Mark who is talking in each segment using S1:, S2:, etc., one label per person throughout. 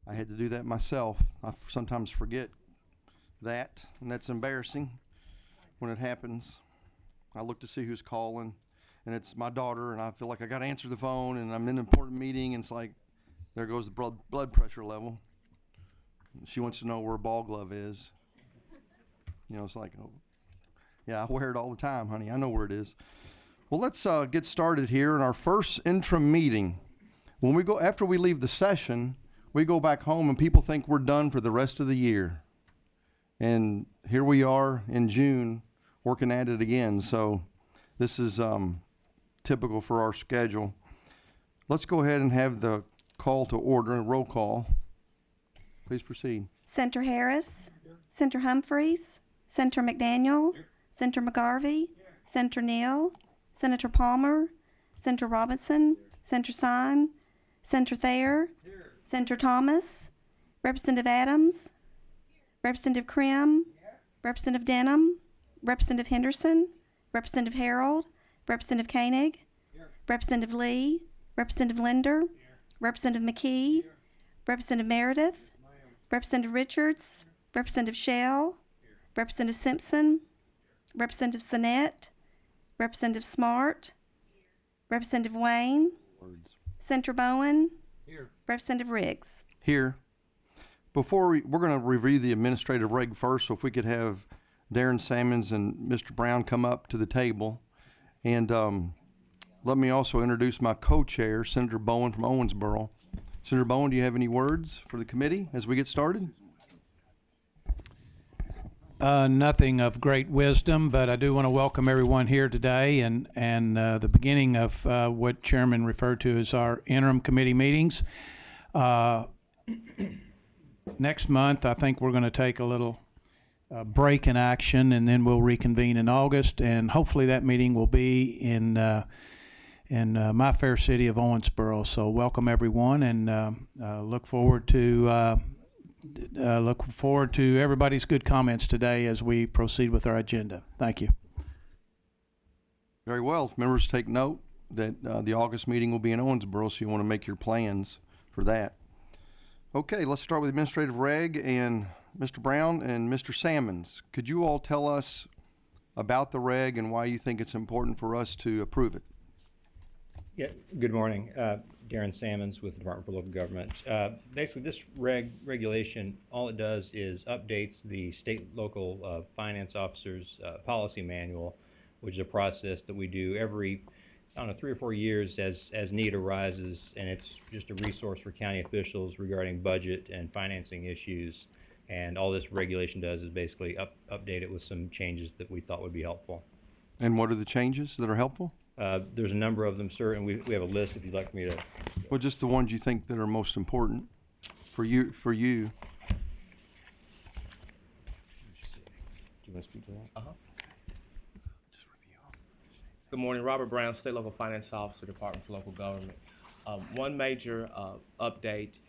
S1: I had to do that myself. I sometimes forget that, and that's embarrassing when it happens. I look to see who's calling, and it's my daughter, and I feel like I got to answer the phone, and I'm in an important meeting, and it's like, there goes the blood pressure level. She wants to know where a ball glove is. You know, it's like, oh, yeah, I wear it all the time, honey. I know where it is. Well, let's get started here in our first interim meeting. When we go, after we leave the session, we go back home and people think we're done for the rest of the year. And here we are in June working at it again. So this is typical for our schedule. Let's go ahead and have the call to order, roll call. Please proceed.
S2: Senator Harris. Here. Senator Humphreys. Senator McDaniel. Here. Senator McGarvey. Here. Senator Neal. Senator Palmer. Senator Robinson. Here. Senator Syme. Senator Thayer. Here. Senator Thomas. Representative Adams. Here. Representative Krim. Here. Representative Denham. Representative Henderson. Representative Harold. Representative Koenig. Here. Representative Lee. Representative Linder. Here. Representative McKee. Here. Representative Meredith. Representative Richards, Representative Shell, Representative Simpson, Representative Sinnett, Representative Smart, Representative Wayne, Senator Bowen, here. Representative Riggs.
S1: Here. Before we're going to review the administrative reg first, so if we could have Darren Sammons and Mr. Brown come up to the table. And let me also introduce my co-chair, Senator Bowen from Owensboro. Senator Bowen, do you have any words for the committee as we get started?
S3: Nothing of great wisdom, but I do want to welcome everyone here today and the beginning of what Chairman referred to as our interim committee meetings. Next month, I think we're going to take a little break in action, and then we'll reconvene in August, and hopefully that meeting will be in my fair city of Owensboro. So welcome everyone, and look forward to everybody's good comments today as we proceed with our agenda. Thank you.
S1: Very well. If members take note that the August meeting will be in Owensboro, so you want to make your plans for that. Okay, let's start with administrative reg, and Mr. Brown and Mr. Sammons. Could you all tell us about the reg and why you think it's important for us to approve it?
S4: Yeah, good morning. Darren Sammons with the Department for Local Government. Basically, this regulation, all it does is updates the state local finance officers policy manual, which is a process that we do every, 3 or 4 years as need arises, and it's just a resource for county officials regarding budget and financing issues. And all this regulation does is basically update it with some changes that we thought would be helpful.
S1: And what are the changes that are helpful?
S4: There's a number of them, sir, and we have a list if you'd like me to.
S1: Well, just the ones you think that are most important for you.
S4: Do you want to speak to that?
S5: Uh-huh. Good morning, Robert Brown, State Local Finance Officer, Department for Local Government. One major update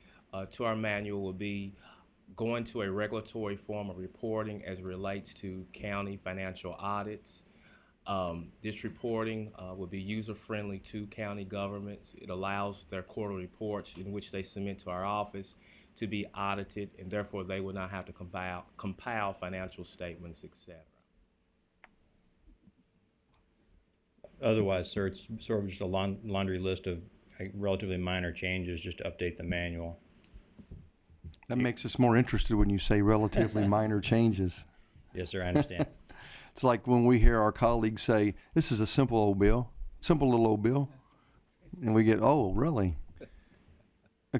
S5: to our manual will be going to a regulatory form of reporting as it relates to county financial audits. This reporting will be user-friendly to county governments. It allows their quarterly reports in which they submit to our office to be audited, and therefore they will not have to compile financial statements, etc.
S4: Otherwise, sir, it's sort of just a laundry list of relatively minor changes just to update the manual.
S1: That makes us more interested when you say relatively minor changes.
S4: Yes, sir, I understand.
S1: It's like when we hear our colleagues say, this is a simple little old bill, and we get, oh, really?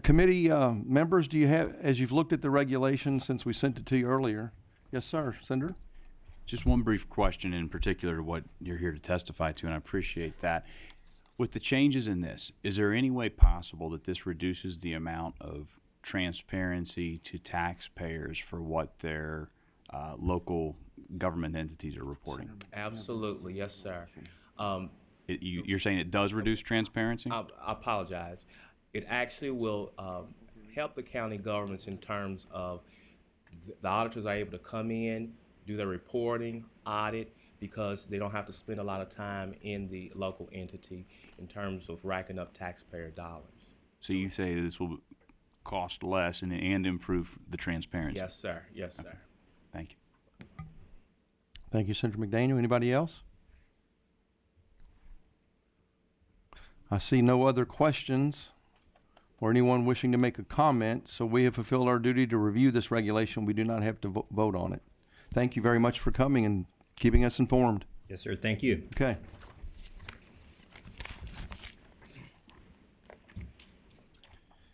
S1: Committee members, do you have, as you've looked at the regulation since we sent it to you earlier? Yes, sir. Senator?
S6: Just one brief question in particular to what you're here to testify to, and I appreciate that. With the changes in this, is there any way possible that this reduces the amount of transparency to taxpayers for what their local government entities are reporting?
S5: Absolutely, yes, sir.
S6: You're saying it does reduce transparency?
S5: I apologize. It actually will help the county governments in terms of the auditors are able to come in, do their reporting, audit, because they don't have to spend a lot of time in the local entity in terms of racking up taxpayer dollars.
S6: So you say this will cost less and improve the transparency.
S5: Yes, sir. Yes, sir.
S6: Thank you.
S1: Thank you, Senator McDaniel. Anybody else? I see no other questions or anyone wishing to make a comment, so we have fulfilled our duty to review this regulation. We do not have to vote on it. Thank you very much for coming and keeping us informed.
S4: Yes, sir. Thank you.
S1: Okay.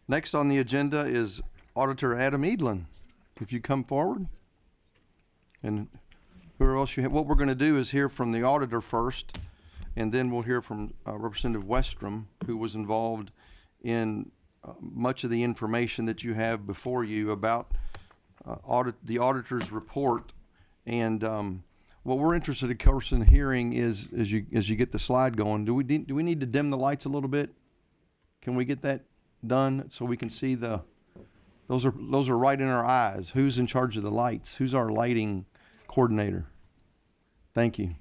S1: Next on the agenda is Auditor Adam Edelen. If you come forward. And who else you have? What we're going to do is hear from the auditor first, and then we'll hear from Representative Westrom, who was involved in much of the information that you have before you about the auditor's report. And what we're interested, of course, in hearing is, as you get the slide going, do we need to dim the lights a little bit? Can we get that done so we can see those are right in our eyes? Who's in charge of the lights? Who's our lighting coordinator? Thank you.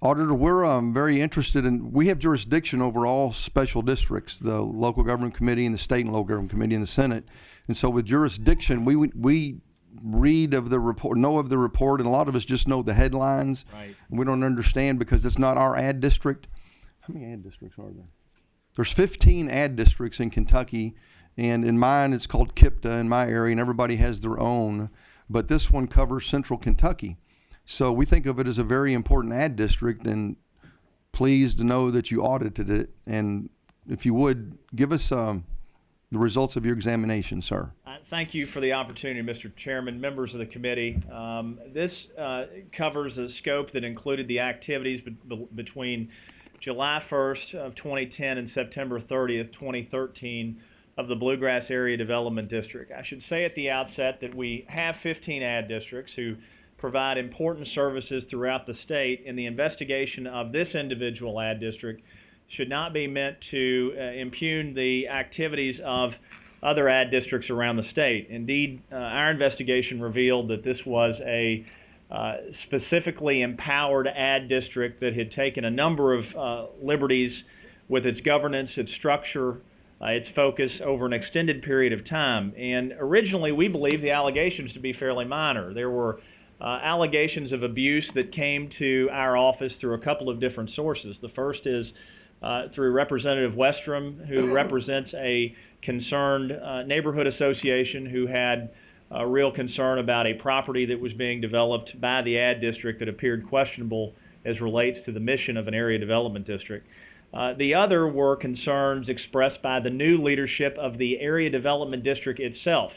S1: Auditor, we're very interested in, we have jurisdiction over all special districts, the local government committee and the state and local government committee and the Senate. And so with jurisdiction, we read of the report, know of the report, and a lot of us just know the headlines.
S7: Right.
S1: We don't understand because it's not our ad district. How many ad districts are there? There's 15 ad districts in Kentucky, and in mine it's called KIPTA in my area, and everybody has their own. But this one covers central Kentucky. So we think of it as a very important ad district, and pleased to know that you audited it. And if you would, give us the results of your examination, sir.
S7: Thank you for the opportunity, Mr. Chairman, members of the committee. This covers a scope that included the activities between July 1st of 2010 and September 30th, 2013 of the Bluegrass Area Development District. I should say at the outset that we have 15 ad districts who provide important services throughout the state, and the investigation of this individual ad district should not be meant to impugn the activities of other ad districts around the state. Indeed, our investigation revealed that this was a specifically empowered ad district that had taken a number of liberties with its governance, its structure, its focus over an extended period of time. And originally, we believed the allegations to be fairly minor. There were allegations of abuse that came to our office through a couple of different sources. The first is through Representative Westrom, who represents a concerned neighborhood association who had a real concern about a property that was being developed by the ad district that appeared questionable as relates to the mission of an area development district. The other were concerns expressed by the new leadership of the area development district itself.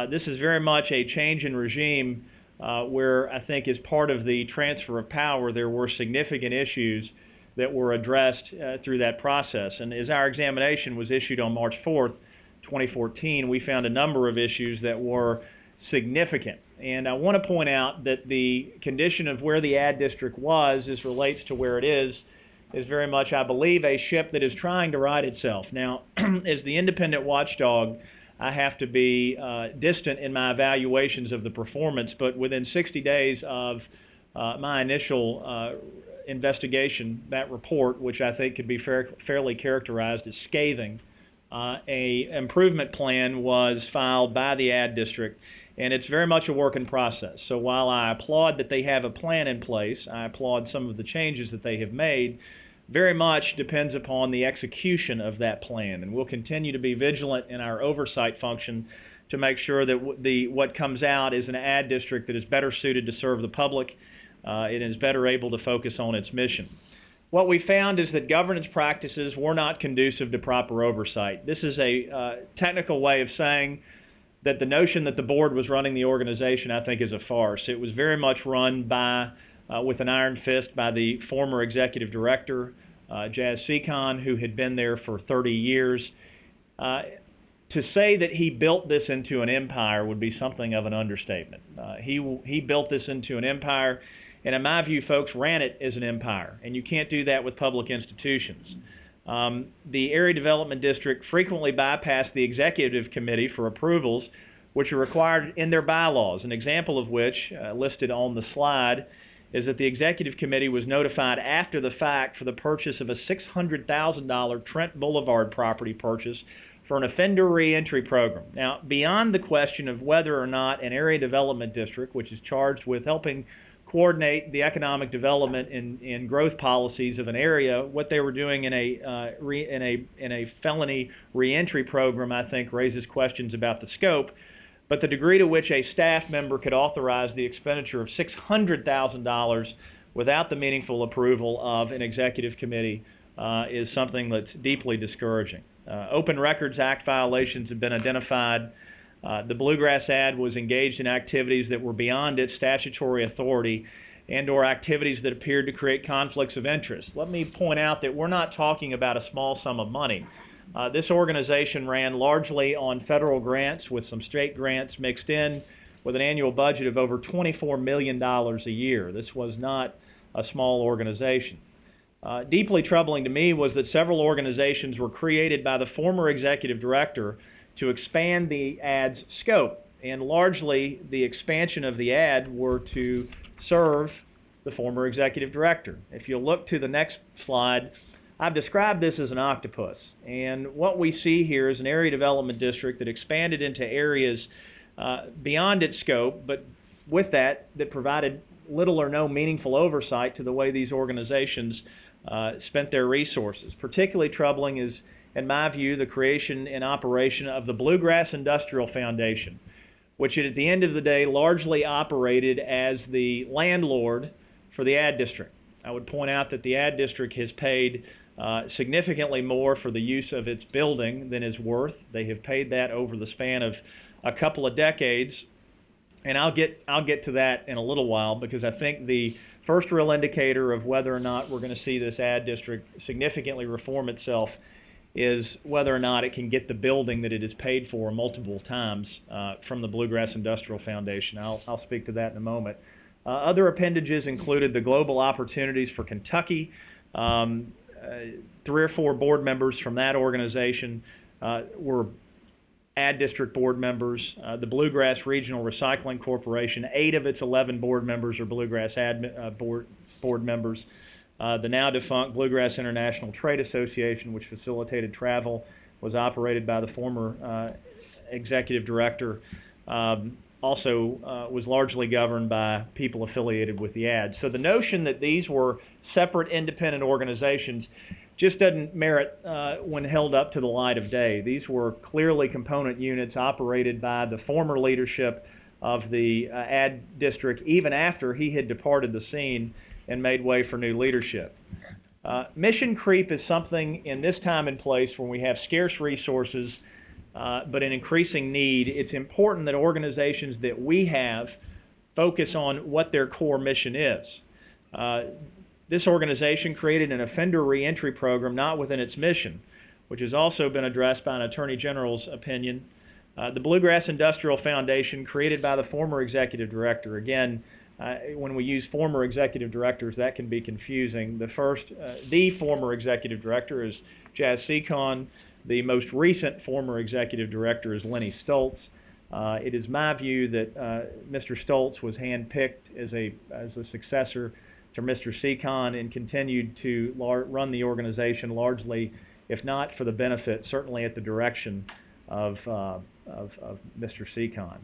S7: This is very much a change in regime where I think as part of the transfer of power there were significant issues that were addressed through that process. And as our examination was issued on March 4th, 2014, we found a number of issues that were significant. And I want to point out that the condition of where the ad district was as relates to where it is very much, I believe, a ship that is trying to right itself. Now, as the independent watchdog, I have to be distant in my evaluations of the performance, but within 60 days of my initial investigation, that report, which I think could be fairly characterized as scathing, a improvement plan was filed by the ad district, and it's very much a work in process. So while I applaud that they have a plan in place, I applaud some of the changes that they have made, very much depends upon the execution of that plan. And we'll continue to be vigilant in our oversight function to make sure that what comes out is an ad district that is better suited to serve the public. It is better able to focus on its mission. What we found is that governance practices were not conducive to proper oversight. This is a technical way of saying that the notion that the board was running the organization, I think, is a farce. It was very much run by, with an iron fist, by the former executive director, Jazz Seacon, who had been there for 30 years. To say that he built this into an empire would be something of an understatement. He built this into an empire, and in my view, folks, ran it as an empire, and you can't do that with public institutions. The Area Development District frequently bypassed the Executive Committee for approvals, which are required in their bylaws, an example of which, listed on the slide, is that the Executive Committee was notified after the fact for the purchase of a $600,000 Trent Boulevard property purchase for an offender reentry program. Now, beyond the question of whether or not an area development district, which is charged with helping coordinate the economic development and growth policies of an area, what they were doing in a felony reentry program, I think raises questions about the scope. But the degree to which a staff member could authorize the expenditure of $600,000 without the meaningful approval of an executive committee is something that's deeply discouraging. Open Records Act violations have been identified. The Bluegrass ad was engaged in activities that were beyond its statutory authority and/or activities that appeared to create conflicts of interest. Let me point out that we're not talking about a small sum of money. This organization ran largely on federal grants with some state grants mixed in with an annual budget of over $24 million a year. This was not a small organization. Deeply troubling to me was that several organizations were created by the former executive director to expand the ad's scope, and largely the expansion of the ad were to serve the former executive director. If you'll look to the next slide, I've described this as an octopus, and what we see here is an area development district that expanded into areas beyond its scope, but with that provided little or no meaningful oversight to the way these organizations spent their resources. Particularly troubling is, in my view, the creation and operation of the Bluegrass Industrial Foundation, which at the end of the day largely operated as the landlord for the ad district. I would point out that the ad district has paid significantly more for the use of its building than is worth. They have paid that over the span of a couple of decades, and I'll get to that in a little while, because I think the first real indicator of whether or not we're going to see this ad district significantly reform itself is whether or not it can get the building that it has paid for multiple times from the Bluegrass Industrial Foundation. I'll speak to that in a moment. Other appendages included the global opportunities for Kentucky. 3 or 4 board members from that organization were ad district board members. The Bluegrass Regional Recycling Corporation, 8 of its 11 board members are Bluegrass board members. The now defunct Bluegrass International Trade Association, which facilitated travel, was operated by the former executive director. Also was largely governed by people affiliated with the ad. So the notion that these were separate independent organizations just doesn't merit when held up to the light of day. These were clearly component units operated by the former leadership of the ad district, even after he had departed the scene and made way for new leadership. Mission creep is something in this time and place when we have scarce resources but in increasing need. It's important that organizations that we have focus on what their core mission is. This organization created an offender reentry program not within its mission, which has also been addressed by an Attorney General's opinion. The Bluegrass Industrial Foundation, created by the former executive director. Again, when we use former executive directors, that can be confusing. The former executive director is Jazz Seacon. The most recent former executive director is Lenny Stoltz. It is my view that Mr. Stoltz was handpicked as a successor to Mr. Seacon and continued to run the organization largely, if not for the benefit, certainly at the direction of Mr. Seacon.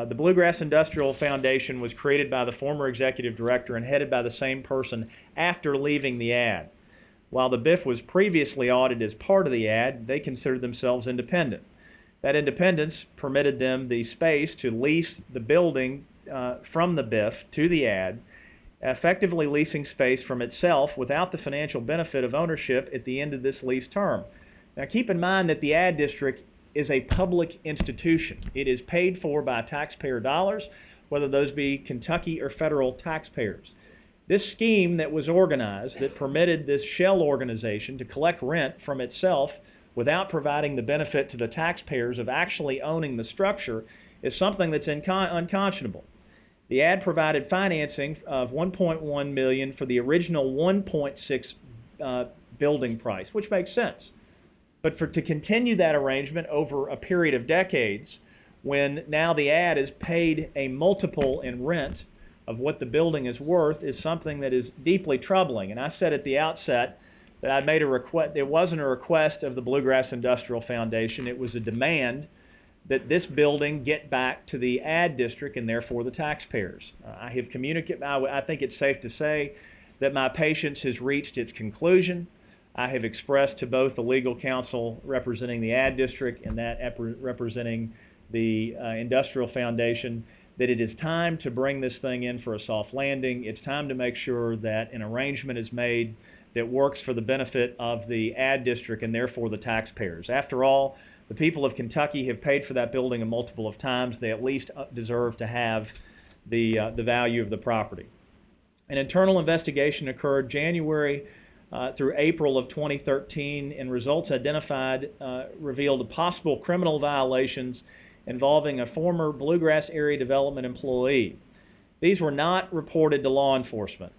S7: The Bluegrass Industrial Foundation was created by the former executive director and headed by the same person after leaving the ad. While the BIF was previously audited as part of the ad, they considered themselves independent. That independence permitted them the space to lease the building from the BIF to the ad, effectively leasing space from itself without the financial benefit of ownership at the end of this lease term. Now keep in mind that the ad district is a public institution. It is paid for by taxpayer dollars, whether those be Kentucky or federal taxpayers. This scheme that was organized that permitted this shell organization to collect rent from itself without providing the benefit to the taxpayers of actually owning the structure is something that's unconscionable. The ad provided financing of $1.1 million for the original $1.6 building price, which makes sense. But to continue that arrangement over a period of decades, when now the ad is paid a multiple in rent of what the building is worth, is something that is deeply troubling. And I said at the outset that I made a request. It wasn't a request of the Bluegrass Industrial Foundation. It was a demand that this building get back to the ad district and therefore the taxpayers. I have communicated, I think it's safe to say that my patience has reached its conclusion. I have expressed to both the legal counsel representing the ad district and that representing the Industrial Foundation that it is time to bring this thing in for a soft landing. It's time to make sure that an arrangement is made that works for the benefit of the ad district and therefore the taxpayers. After all, the people of Kentucky have paid for that building a multiple of times. They at least deserve to have the value of the property. An internal investigation occurred January through April of 2013, and results identified revealed possible criminal violations involving a former Bluegrass Area Development employee. These were not reported to law enforcement.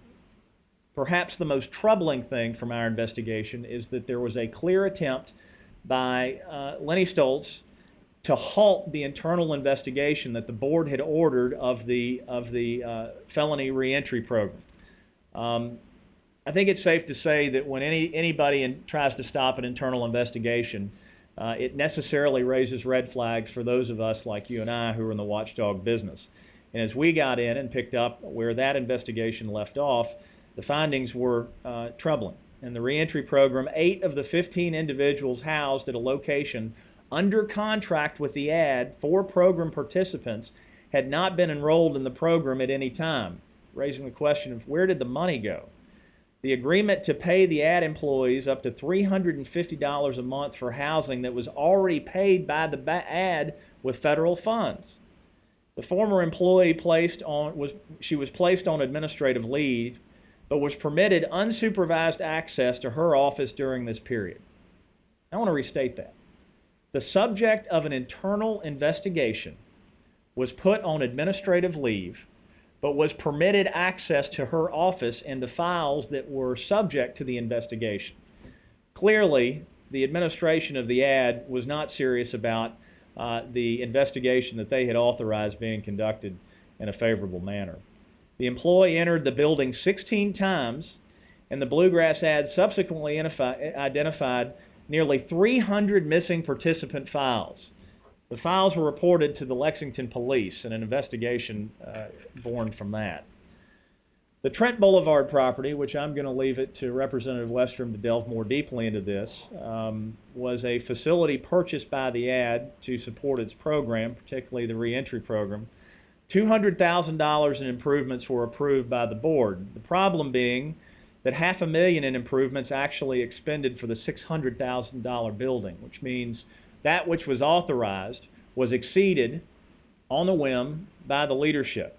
S7: Perhaps the most troubling thing from our investigation is that there was a clear attempt by Lenny Stoltz to halt the internal investigation that the board had ordered of the felony reentry program. I think it's safe to say that when anybody tries to stop an internal investigation, it necessarily raises red flags for those of us like you and I who are in the watchdog business. And as we got in and picked up where that investigation left off, the findings were troubling. In the reentry program, 8 of the 15 individuals housed at a location under contract with the ad for program participants had not been enrolled in the program at any time, raising the question of where did the money go? The agreement to pay the ad employees up to $350 a month for housing that was already paid by the ad with federal funds. The former employee was placed on administrative leave, but was permitted unsupervised access to her office during this period. I want to restate that. The subject of an internal investigation was put on administrative leave, but was permitted access to her office and the files that were subject to the investigation. Clearly, the administration of the ad was not serious about the investigation that they had authorized being conducted in a favorable manner. The employee entered the building 16 times, and the Bluegrass ad subsequently identified nearly 300 missing participant files. The files were reported to the Lexington police, and an investigation born from that. The Trent Boulevard property, which I'm going to leave it to Representative Westrom to delve more deeply into this, was a facility purchased by the ad to support its program, particularly the reentry program. $200,000 in improvements were approved by the board. The problem being that $500,000 in improvements actually expended for the $600,000 building, which means that which was authorized was exceeded on a whim by the leadership.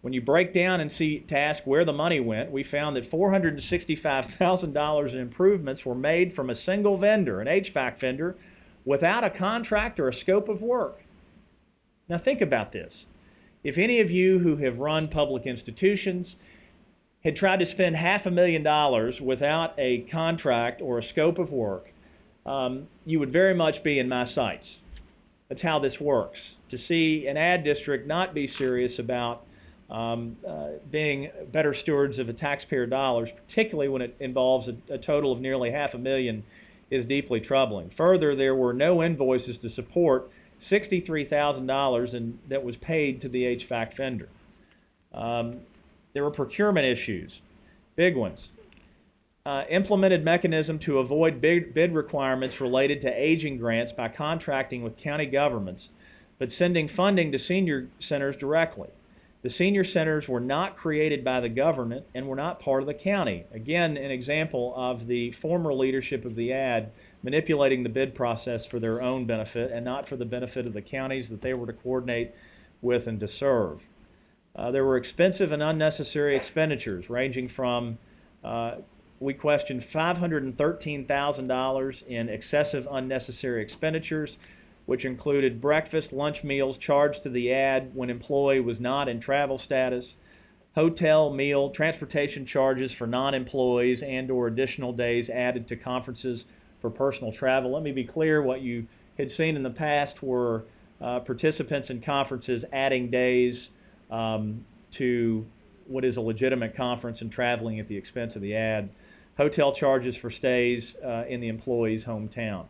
S7: When you break down and to ask where the money went, we found that $465,000 in improvements were made from a single vendor, an HVAC vendor, without a contract or a scope of work. Now think about this. If any of you who have run public institutions had tried to spend $500,000 without a contract or a scope of work, you would very much be in my sights. That's how this works. To see an ad district not be serious about being better stewards of the taxpayer dollars, particularly when it involves a total of nearly $500,000, is deeply troubling. Further, there were no invoices to support $63,000 that was paid to the HVAC vendor. There were procurement issues, big ones. Implemented mechanism to avoid bid requirements related to aging grants by contracting with county governments, but sending funding to senior centers directly. The senior centers were not created by the government and were not part of the county. Again, an example of the former leadership of the ad manipulating the bid process for their own benefit and not for the benefit of the counties that they were to coordinate with and to serve. There were expensive and unnecessary expenditures ranging from, we questioned $513,000 in excessive unnecessary expenditures, which included breakfast, lunch meals charged to the ad when employee was not in travel status, hotel, meal, transportation charges for non-employees and or additional days added to conferences for personal travel. Let me be clear, what you had seen in the past were participants in conferences adding days to what is a legitimate conference and traveling at the expense of the ad. hotel charges for stays in the employee's hometown.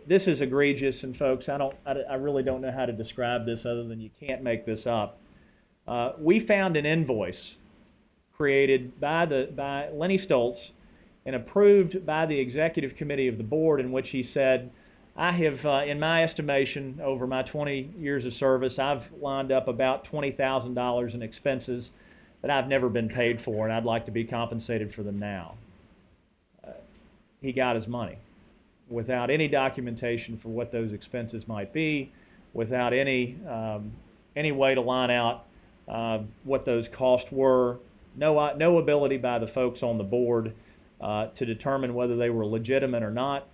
S7: This is egregious, and folks, I really don't know how to describe this other than you can't make this up. We found an invoice created by Lenny Stoltz and approved by the executive committee of the board, in which he said, I have, in my estimation, over my 20 years of service, I've lined up about $20,000 in expenses that I've never been paid for, and I'd like to be compensated for them now. He got his money without any documentation for what those expenses might be, without any way to line out what those costs were, no ability by the folks on the board to determine whether they were legitimate or not.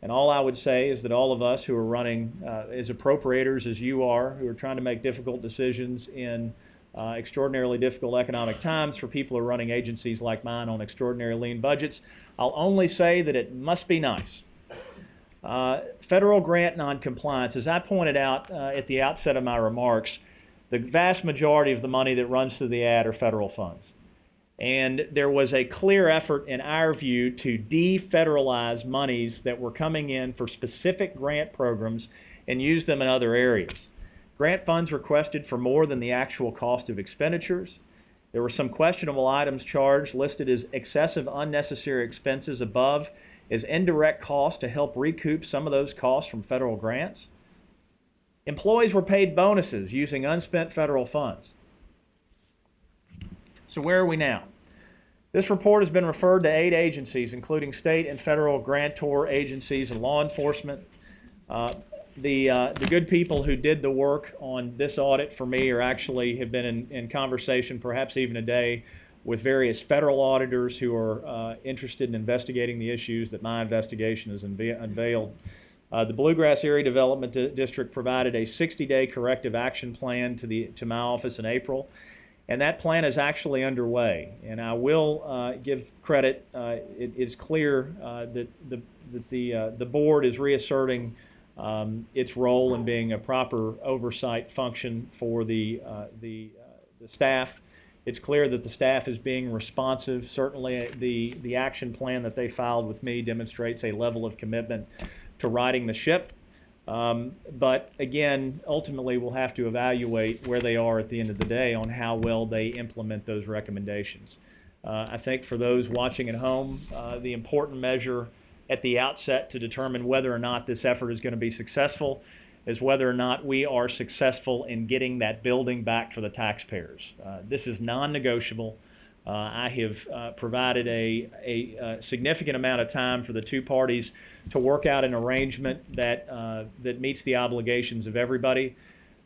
S7: And all I would say is that all of us who are running as appropriators as you are, who are trying to make difficult decisions in extraordinarily difficult economic times for people who are running agencies like mine on extraordinary lean budgets, I'll only say that it must be nice. Federal grant noncompliance, as I pointed out at the outset of my remarks, the vast majority of the money that runs through the ad are federal funds. And there was a clear effort, in our view, to defederalize monies that were coming in for specific grant programs and use them in other areas. Grant funds requested for more than the actual cost of expenditures. There were some questionable items charged, listed as excessive unnecessary expenses above as indirect costs to help recoup some of those costs from federal grants. Employees were paid bonuses using unspent federal funds. So where are we now? This report has been referred to 8 agencies, including state and federal grantor agencies and law enforcement. The good people who did the work on this audit for me have been in conversation, perhaps even a day, with various federal auditors who are interested in investigating the issues that my investigation has unveiled. The Bluegrass Area Development District provided a 60-day corrective action plan to my office in April. And that plan is actually underway. And I will give credit. It is clear that the board is reasserting its role in being a proper oversight function for the staff. It's clear that the staff is being responsive. Certainly, the action plan that they filed with me demonstrates a level of commitment to righting the ship. But again, ultimately we'll have to evaluate where they are at the end of the day on how well they implement those recommendations. I think for those watching at home, the important measure at the outset to determine whether or not this effort is going to be successful is whether or not we are successful in getting that building back for the taxpayers. This is non-negotiable. I have provided a significant amount of time for the two parties to work out an arrangement that meets the obligations of everybody.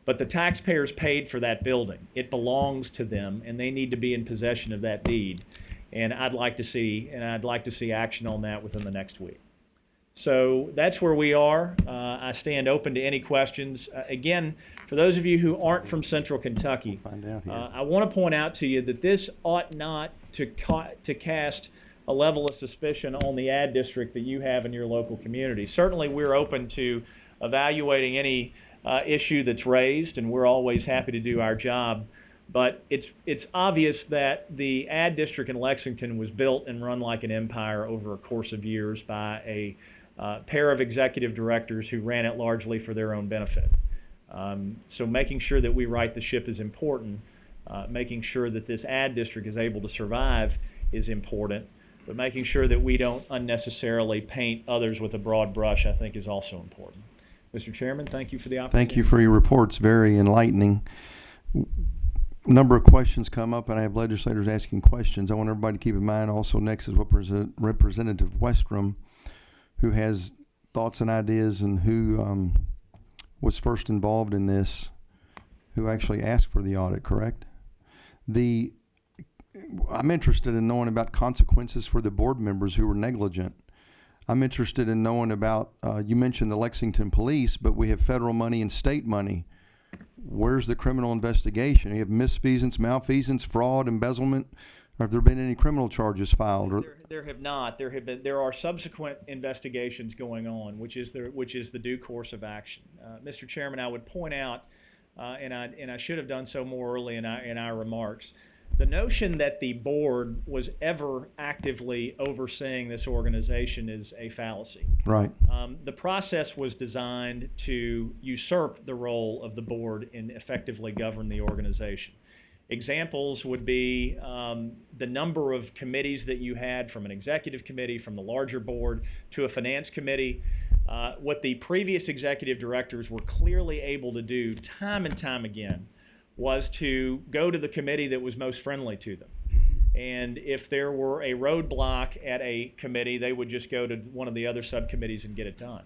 S7: But the taxpayers paid for that building. It belongs to them, and they need to be in possession of that deed. And I'd like to see action on that within the next week. So that's where we are. I stand open to any questions. Again, for those of you who aren't from Central Kentucky, I want to point out to you that this ought not to cast a level of suspicion on the ad district that you have in your local community. Certainly, we're open to evaluating any issue that's raised, and we're always happy to do our job. But it's obvious that the ad district in Lexington was built and run like an empire over a course of years by a pair of executive directors who ran it largely for their own benefit. So making sure that we right the ship is important. Making sure that this ad district is able to survive is important. But making sure that we don't unnecessarily paint others with a broad brush, I think, is also important. Mr. Chairman, thank you for the opportunity.
S1: Thank you for your reports. Very enlightening. A number of questions come up, and I have legislators asking questions. I want everybody to keep in mind also next is Representative Westrom, who has thoughts and ideas and who was first involved in this, who actually asked for the audit, correct? I'm interested in knowing about consequences for the board members who were negligent. I'm interested in knowing about, you mentioned the Lexington police, but we have federal money and state money. Where's the criminal investigation? You have misfeasance, malfeasance, fraud, embezzlement. Have there been any criminal charges filed?
S7: There have not. There are subsequent investigations going on, which is the due course of action. Mr. Chairman, I would point out, and I should have done so more early in our remarks, The notion that the board was ever actively overseeing this organization is a fallacy.
S1: Right.
S7: The process was designed to usurp the role of the board and effectively govern the organization. Examples would be the number of committees that you had, from an executive committee, from the larger board to a finance committee. What the previous executive directors were clearly able to do time and time again was to go to the committee that was most friendly to them. And if there were a roadblock at a committee, they would just go to one of the other subcommittees and get it done.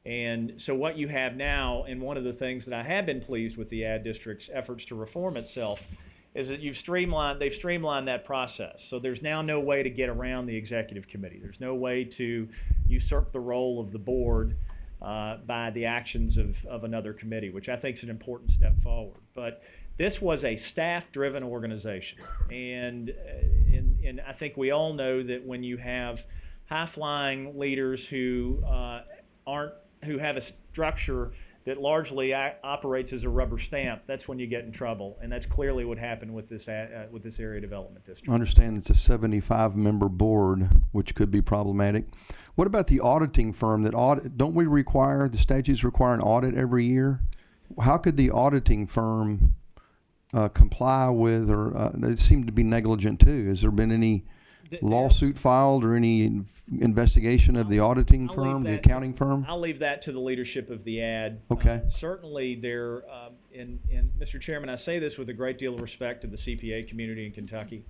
S7: And so what you have now, and one of the things that I have been pleased with the ad district's efforts to reform itself, is that they've streamlined that process. So there's now no way to get around the executive committee. There's no way to usurp the role of the board by the actions of another committee, which I think is an important step forward. But this was a staff-driven organization, and I think we all know that when you have high-flying leaders who have a structure that largely operates as a rubber stamp, that's when you get in trouble, and that's clearly what happened with this area development district.
S1: I understand it's a 75-member board, which could be problematic. What about the auditing firm that don't we require, the statutes require an audit every year? How could the auditing firm comply with, or they seem to be negligent too? Has there been any lawsuit filed or any investigation of the auditing firm, the accounting firm?
S7: I'll leave that to the leadership of the ad.
S1: Okay.
S7: Certainly there, and Mr. Chairman, I say this with a great deal of respect to the CPA community in Kentucky,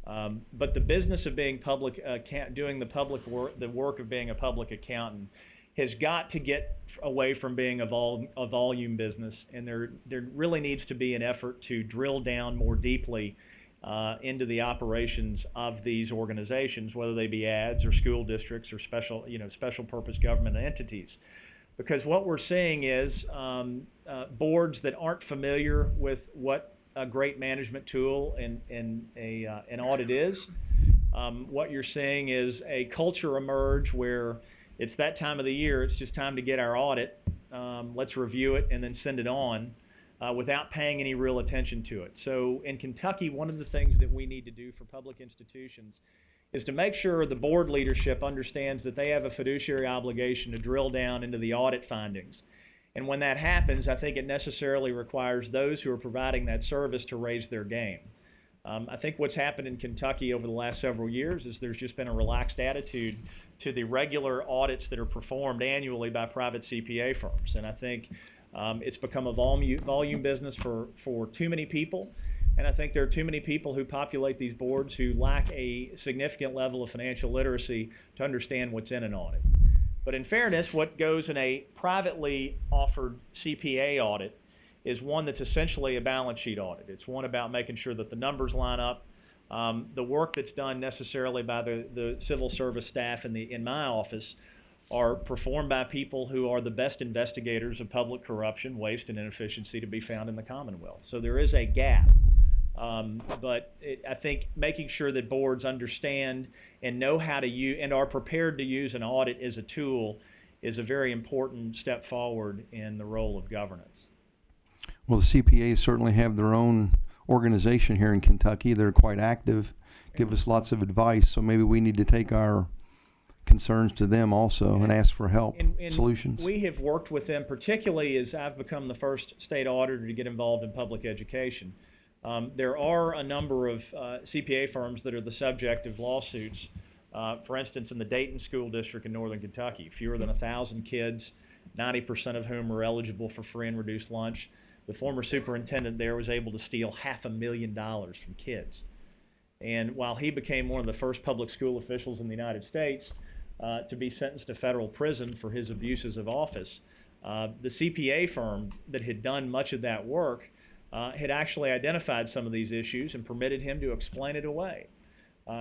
S7: but the business of being doing the work of being a public accountant has got to get away from being a volume business, and there really needs to be an effort to drill down more deeply into the operations of these organizations, whether they be ads or school districts or special purpose government entities. Because what we're seeing is boards that aren't familiar with what a great management tool and an audit is. What you're seeing is a culture emerge where it's that time of the year, it's just time to get our audit, let's review it and then send it on without paying any real attention to it. So in Kentucky, one of the things that we need to do for public institutions is to make sure the board leadership understands that they have a fiduciary obligation to drill down into the audit findings. And when that happens, I think it necessarily requires those who are providing that service to raise their game. I think what's happened in Kentucky over the last several years is there's just been a relaxed attitude to the regular audits that are performed annually by private CPA firms. And I think it's become a volume business for too many people. And I think there are too many people who populate these boards who lack a significant level of financial literacy to understand what's in an audit. But in fairness, what goes in a privately offered CPA audit is one that's essentially a balance sheet audit. It's one about making sure that the numbers line up. The work that's done necessarily by the civil service staff in my office are performed by people who are the best investigators of public corruption, waste, and inefficiency to be found in the Commonwealth. So there is a gap. But I think making sure that boards understand and know how to use and are prepared to use an audit as a tool is a very important step forward in the role of governance.
S1: Well, the CPAs certainly have their own organization here in Kentucky. They're quite active, give us lots of advice, so maybe we need to take our concerns to them also and ask for help,
S7: and
S1: solutions.
S7: We have worked with them, particularly as I've become the first state auditor to get involved in public education. There are a number of CPA firms that are the subject of lawsuits. For instance, in the Dayton School District in Northern Kentucky, fewer than 1,000 kids, 90% of whom are eligible for free and reduced lunch. The former superintendent there was able to steal $500,000 from kids. And while he became one of the first public school officials in the United States to be sentenced to federal prison for his abuses of office, the CPA firm that had done much of that work had actually identified some of these issues and permitted him to explain it away.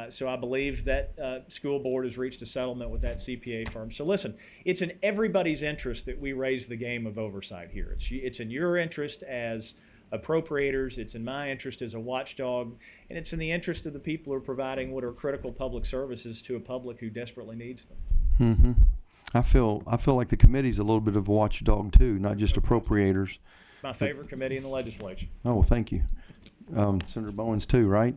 S7: So I believe that school board has reached a settlement with that CPA firm. So listen, it's in everybody's interest that we raise the game of oversight here. It's in your interest as appropriators, it's in my interest as a watchdog, and it's in the interest of the people who are providing what are critical public services to a public who desperately needs them.
S1: Mm-hmm. I feel like the committee's a little bit of a watchdog too, not just appropriators.
S7: My favorite committee in the legislature.
S1: Oh, well, thank you. Senator Bowens too, right?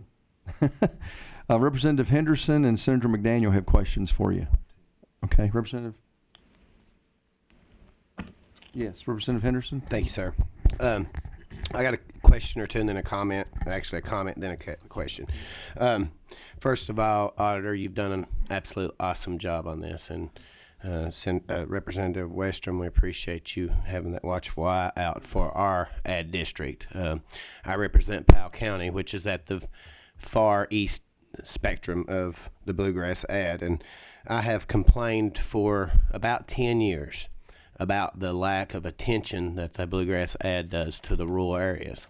S1: Representative Henderson and Senator McDaniel have questions for you. Okay, Representative? Yes, Representative Henderson?
S8: Thank you, sir. I got a question or two and then a comment. Actually, a comment and then a question. First of all, Auditor, you've done an absolute awesome job on this. And Representative Westrom, we appreciate you having that watchful eye out for our ad district. I represent Powell County, which is at the far east spectrum of the Bluegrass ad. And I have complained for about 10 years about the lack of attention that the Bluegrass ad does to the rural areas.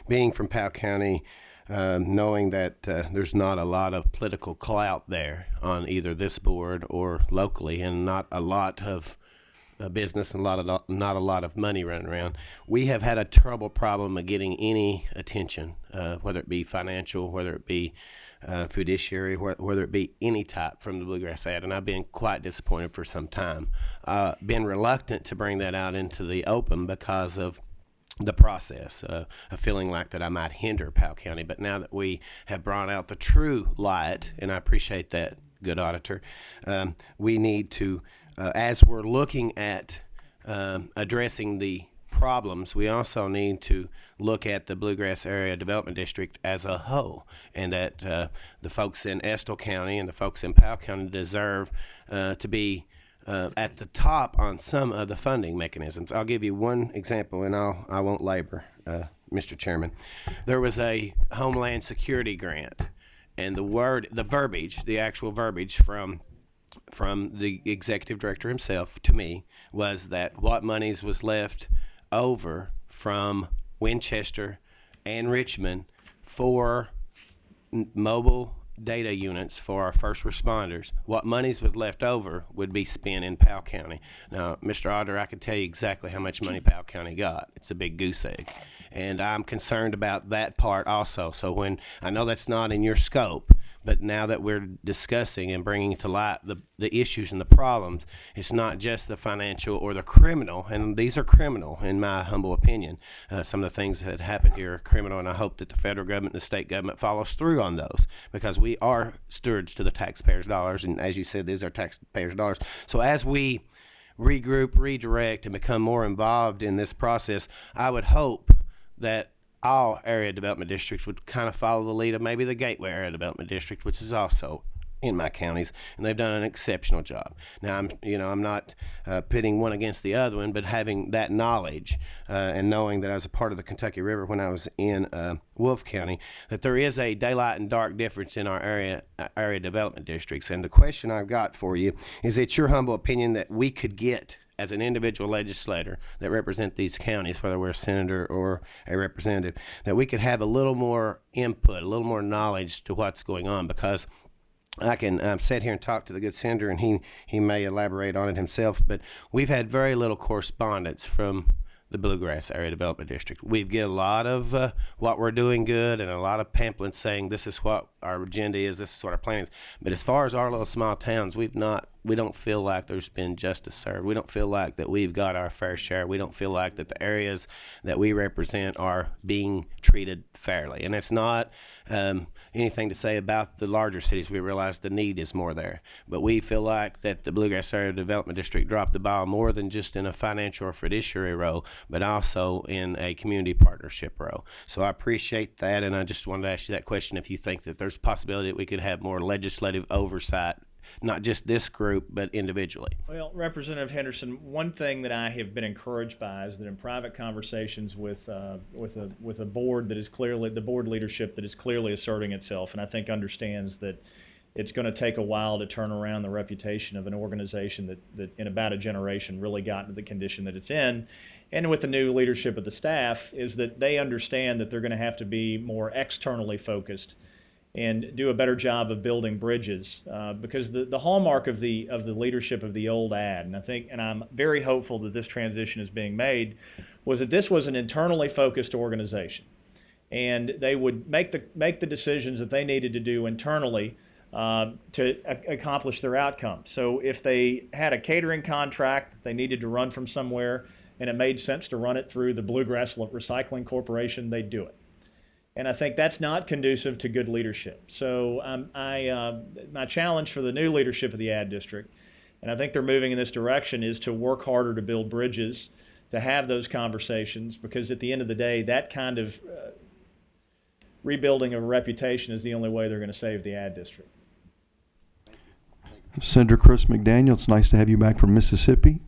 S8: Being from Powell County, knowing that there's not a lot of political clout there on either this board or locally, and not a lot of business and not a lot of money running around, we have had a terrible problem of getting any attention, whether it be financial, whether it be fiduciary, whether it be any type from the Bluegrass ad, and I've been quite disappointed for some time. Been reluctant to bring that out into the open because of the process, of feeling like that I might hinder Powell County. But now that we have brought out the true light, and I appreciate that, good auditor, we need to, as we're looking at addressing the problems, we also need to look at the Bluegrass Area Development District as a whole, and that the folks in Estill County and the folks in Powell County deserve to be at the top on some of the funding mechanisms. I'll give you one example, and I won't labor, Mr. Chairman. There was a Homeland Security grant, and the actual verbiage from the executive director himself to me was that what monies was left over from Winchester and Richmond for mobile data units for our first responders, what monies was left over would be spent in Powell County. Now, Mr. Auditor, I can tell you exactly how much money Powell County got. It's a big goose egg. And I'm concerned about that part also. So when I know that's not in your scope, but now that we're discussing and bringing to light the issues and the problems, it's not just the financial or the criminal, and these are criminal in my humble opinion. Some of the things that happen here are criminal, and I hope that the federal government and the state government follows through on those, because we are stewards to the taxpayers' dollars, and as you said, these are taxpayers' dollars. So as we regroup, redirect, and become more involved in this process, I would hope that all area development districts would kind of follow the lead of maybe the Gateway Area Development District, which is also in my counties, and they've done an exceptional job. Now, I'm not pitting one against the other one, but having that knowledge and knowing that I was a part of the Kentucky River when I was in Wolfe County, that there is a daylight and dark difference in our area development districts. And the question I've got for you is, it's your humble opinion that we could get, as an individual legislator that represent these counties, whether we're a senator or a representative, that we could have a little more input, a little more knowledge to what's going on, because I can sit here and talk to the good senator, and he may elaborate on it himself, but we've had very little correspondence from the Bluegrass Area Development District. We get a lot of what we're doing good and a lot of pamphlets saying this is what our agenda is, this is what our plan is. But as far as our little small towns, we don't feel like there's been justice served. We don't feel like that we've got our fair share. We don't feel like that the areas that we represent are being treated fairly. And it's not anything to say about the larger cities. We realize the need is more there. But we feel like that the Bluegrass Area Development District dropped the ball more than just in a financial or fiduciary role, but also in a community partnership role. So I appreciate that, and I just wanted to ask you that question, if you think that there's a possibility that we could have more legislative oversight, not just this group, but individually.
S7: Well, Representative Henderson, one thing that I have been encouraged by is that in private conversations with a board that is clearly, the board leadership that is clearly asserting itself, and I think understands that it's going to take a while to turn around the reputation of an organization that in about a generation really got into the condition that it's in, and with the new leadership of the staff, is that they understand that they're going to have to be more externally focused and do a better job of building bridges, because the hallmark of the leadership of the old ad, and I'm very hopeful that this transition is being made, was that this was an internally focused organization, and they would make the decisions that they needed to do internally to accomplish their outcomes. So if they had a catering contract that they needed to run from somewhere, and it made sense to run it through the Bluegrass Recycling Corporation, they'd do it. And I think that's not conducive to good leadership. So my challenge for the new leadership of the ad district, and I think they're moving in this direction, is to work harder to build bridges, to have those conversations, because at the end of the day, that kind of rebuilding of a reputation is the only way they're going to save the ad district.
S1: Senator Chris McDaniel, it's nice to have you back from Mississippi.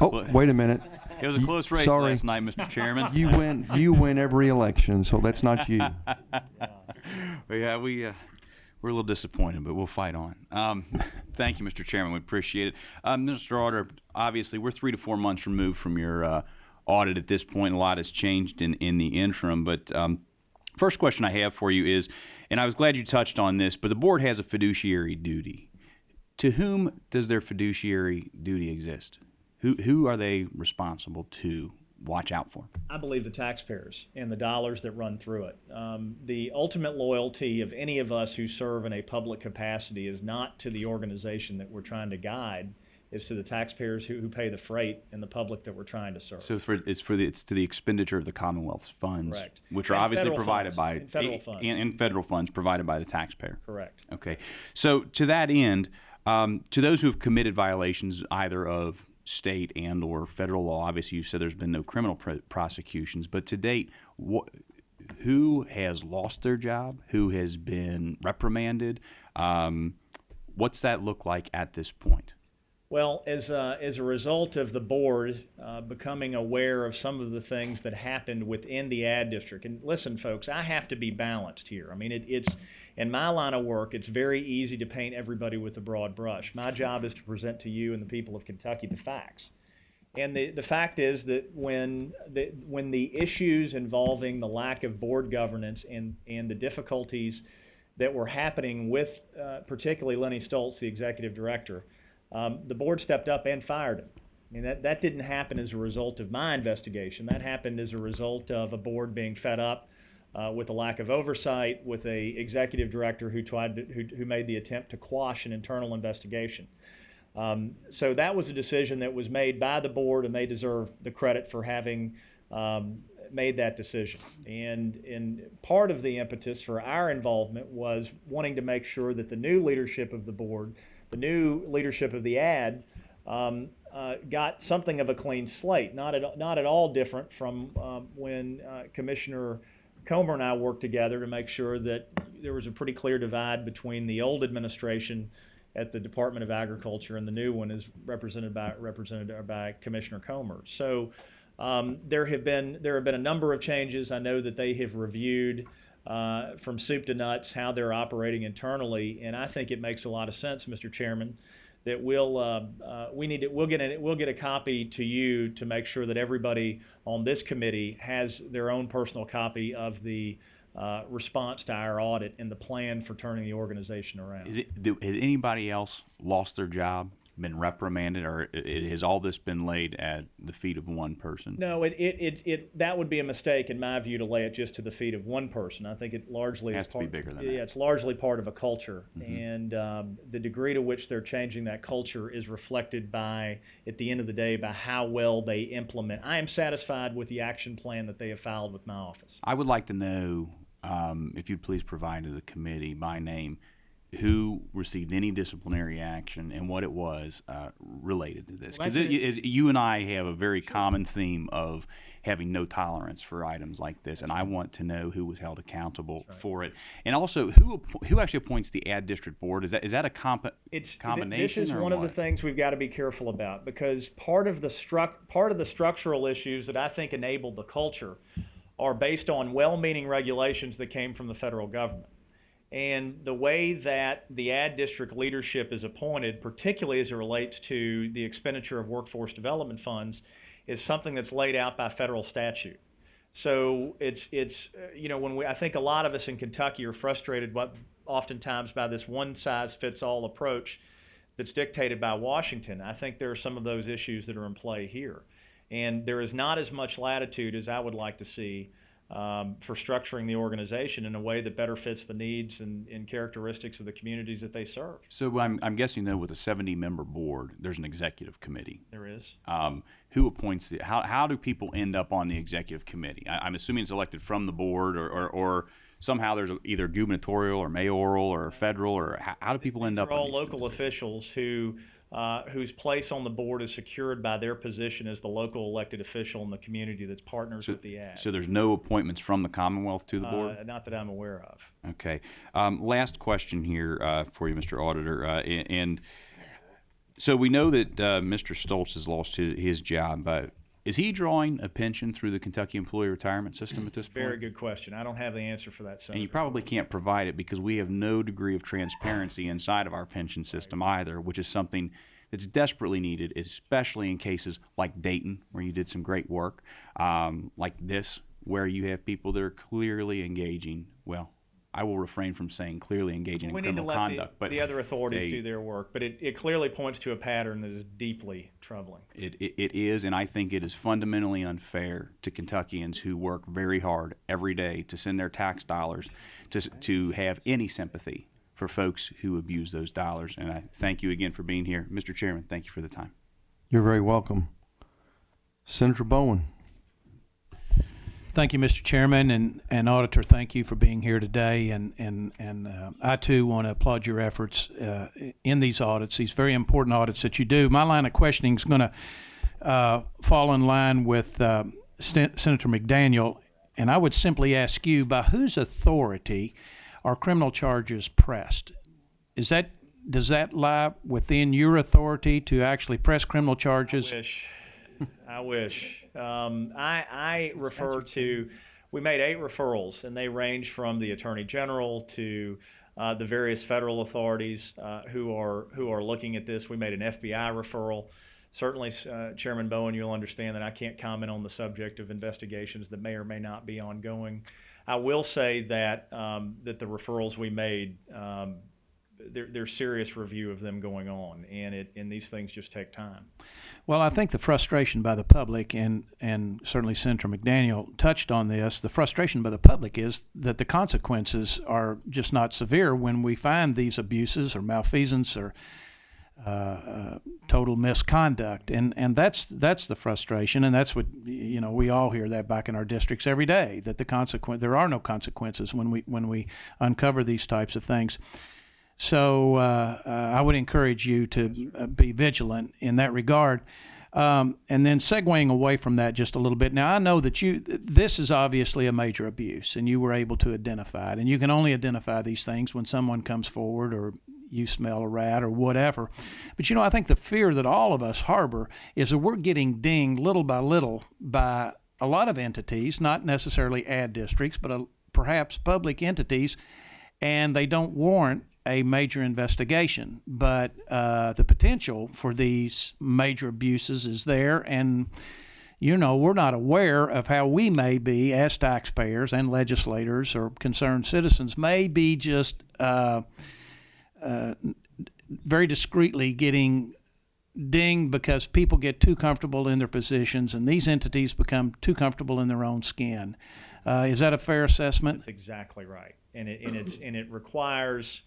S1: Oh, wait a minute.
S6: It was a close race
S1: Sorry.
S6: last night, Mr. Chairman.
S1: You win every election, so that's not you.
S6: Yeah, we're a little disappointed, but we'll fight on. Thank you, Mr. Chairman. We appreciate it. Mr. Auditor, obviously, we're 3 to 4 months removed from your audit at this point. A lot has changed in the interim, but first question I have for you is, and I was glad you touched on this, but the board has a fiduciary duty. To whom does their fiduciary duty exist? Who are they responsible to watch out for?
S7: I believe the taxpayers and the dollars that run through it. The ultimate loyalty of any of us who serve in a public capacity is not to the organization that we're trying to guide. It's to the taxpayers who pay the freight and the public that we're trying to serve.
S6: So it's to the expenditure of the Commonwealth's funds,
S7: Correct.
S6: which are
S7: And
S6: obviously
S7: federal
S6: provided
S7: funds.
S6: by
S7: And federal funds.
S6: and federal funds provided by the taxpayer.
S7: Correct.
S6: Okay. So to that end, to those who have committed violations either of state and or federal law, obviously you said there's been no criminal prosecutions, but to date, who has lost their job? Who has been reprimanded? What's that look like at this point?
S7: Well, as a result of the board becoming aware of some of the things that happened within the ad district, and listen, folks, I have to be balanced here. I mean, it's in my line of work, it's very easy to paint everybody with a broad brush. My job is to present to you and the people of Kentucky the facts. And the fact is that when the issues involving the lack of board governance and the difficulties that were happening with particularly Lenny Stoltz, the executive director, the board stepped up and fired him. I mean, that didn't happen as a result of my investigation. That happened as a result of a board being fed up with a lack of oversight, with a executive director who made the attempt to quash an internal investigation. So that was a decision that was made by the board, and they deserve the credit for having made that decision. And part of the impetus for our involvement was wanting to make sure that the new leadership of the board, the new leadership of the ad, got something of a clean slate, not at all different from when Commissioner Comer and I worked together to make sure that there was a pretty clear divide between the old administration at the Department of Agriculture and the new one is represented by Commissioner Comer. So there have been a number of changes. I know that they have reviewed from soup to nuts how they're operating internally, and I think it makes a lot of sense, Mr. Chairman, that we'll get a copy to you to make sure that everybody on this committee has their own personal copy of the response to our audit and the plan for turning the organization around.
S6: Has anybody else lost their job, been reprimanded, or has all this been laid at the feet of one person?
S7: No, that would be a mistake in my view to lay it just to the feet of one person. I think it largely
S6: has to be bigger than that.
S7: Yeah, it's largely part of a culture,
S6: Mm-hmm.
S7: and the degree to which they're changing that culture is reflected by, at the end of the day, by how well they implement. I am satisfied with the action plan that they have filed with my office.
S6: I would like to know, if you'd please provide to the committee by name, who received any disciplinary action and what it was related to this. Because you and I have a very common theme of having no tolerance for items like this, and I want to know who was held accountable for it. And also, who actually appoints the ad district board? Is that a combination?
S7: This is one of the things we've got to be careful about, because part of the structural issues that I think enabled the culture are based on well-meaning regulations that came from the federal government. And the way that the ad district leadership is appointed, particularly as it relates to the expenditure of workforce development funds, is something that's laid out by federal statute. So it's I think a lot of us in Kentucky are frustrated oftentimes by this one-size-fits-all approach that's dictated by Washington. I think there are some of those issues that are in play here. And there is not as much latitude as I would like to see for structuring the organization in a way that better fits the needs and characteristics of the communities that they serve.
S6: So I'm guessing, though, with a 70-member board, there's an executive committee.
S7: There is.
S6: Who appoints it? How do people end up on the executive committee? I'm assuming it's elected from the board, or somehow there's either gubernatorial or mayoral or federal, or how do people end up
S7: They're
S6: on
S7: all
S6: these
S7: local
S6: positions?
S7: officials whose place on the board is secured by their position as the local elected official in the community that's partners with the ad.
S6: So there's no appointments from the Commonwealth to the board?
S7: Not that I'm aware of.
S6: Okay. Last question here for you, Mr. Auditor. And so we know that Mr. Stoltz has lost his job. Is he drawing a pension through the Kentucky Employee Retirement System at this point?
S7: Very good question. I don't have the answer for that, Senator.
S6: And you probably can't provide it because we have no degree of transparency inside of our pension system either, which is something that's desperately needed, especially in cases like Dayton, where you did some great work, like this, where you have people that are clearly engaging, well, I will refrain from saying clearly engaging in criminal conduct.
S7: We need to let the other authorities do their work, but it clearly points to a pattern that is deeply troubling.
S6: It is, and I think it is fundamentally unfair to Kentuckians who work very hard every day to send their tax dollars to have any sympathy for folks who abuse those dollars. And I thank you again for being here. Mr. Chairman, thank you for the time.
S1: You're very welcome. Senator Bowen.
S3: Thank you, Mr. Chairman, and Auditor, thank you for being here today. And I, too, want to applaud your efforts in these audits, these very important audits that you do. My line of questioning is going to fall in line with Senator McDaniel, and I would simply ask you, by whose authority are criminal charges pressed? Does that lie within your authority to actually press criminal charges?
S7: I wish. I refer to, we made 8 referrals, and they range from the Attorney General to the various federal authorities who are looking at this. We made an FBI referral. Certainly, Chairman Bowen, you'll understand that I can't comment on the subject of investigations that may or may not be ongoing. I will say that that the referrals we made, there's serious review of them going on, and these things just take time.
S3: Well, I think the frustration by the public, and certainly Senator McDaniel touched on this, the frustration by the public is that the consequences are just not severe when we find these abuses or malfeasance or total misconduct, and that's the frustration, and that's what, we all hear that back in our districts every day, that there are no consequences when we uncover these types of things. So I would encourage you to be vigilant in that regard. And then segueing away from that just a little bit. Now, I know that this is obviously a major abuse, and you were able to identify it. And you can only identify these things when someone comes forward or you smell a rat or whatever. But, I think the fear that all of us harbor is that we're getting dinged little by little by a lot of entities, not necessarily ad districts, but perhaps public entities, and they don't warrant a major investigation, but the potential for these major abuses is there, and we're not aware of how we may be, as taxpayers and legislators or concerned citizens, may be just very discreetly getting dinged because people get too comfortable in their positions, and these entities become too comfortable in their own skin. Is that a fair assessment?
S7: That's exactly right, and it requires,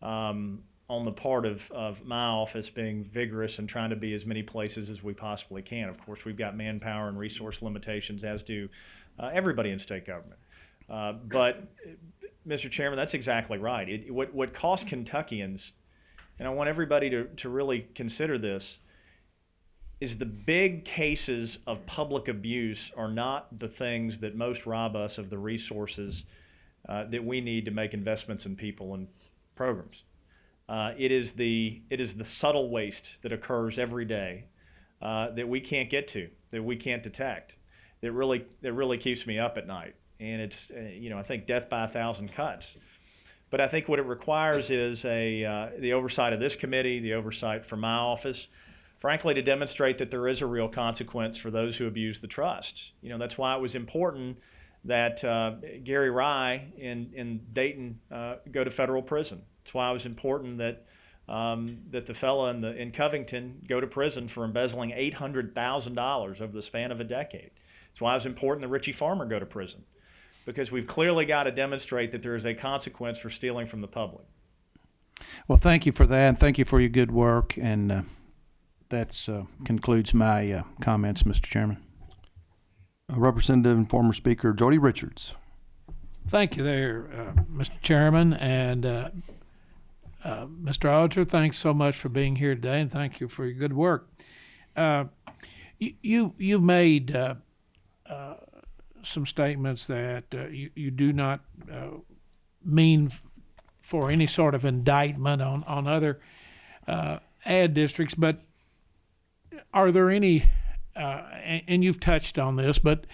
S7: on the part of my office, being vigorous and trying to be as many places as we possibly can. Of course, we've got manpower and resource limitations, as do everybody in state government. But, Mr. Chairman, that's exactly right. What costs Kentuckians, and I want everybody to really consider this, is the big cases of public abuse are not the things that most rob us of the resources that we need to make investments in people and programs. It is the subtle waste that occurs every day that we can't get to, that we can't detect, that really keeps me up at night. And it's I think death by 1,000 cuts. But I think what it requires is the oversight of this committee, the oversight from my office, frankly, to demonstrate that there is a real consequence for those who abuse the trust. That's why it was important that Gary Rye in Dayton go to federal prison. It's why it was important that the fellow in Covington go to prison for embezzling $800,000 over the span of a decade. It's why it was important that Richie Farmer go to prison. because we've clearly got to demonstrate that there is a consequence for stealing from the public.
S3: Well, thank you for that, and thank you for your good work, and that concludes my comments, Mr. Chairman.
S1: Representative and former Speaker Jody Richards.
S9: Thank you there, Mr. Chairman, and Mr. Auditor, thanks so much for being here today, and thank you for your good work. You made some statements that you do not mean for any sort of indictment on other ad districts, but are there any, and you've touched on this, but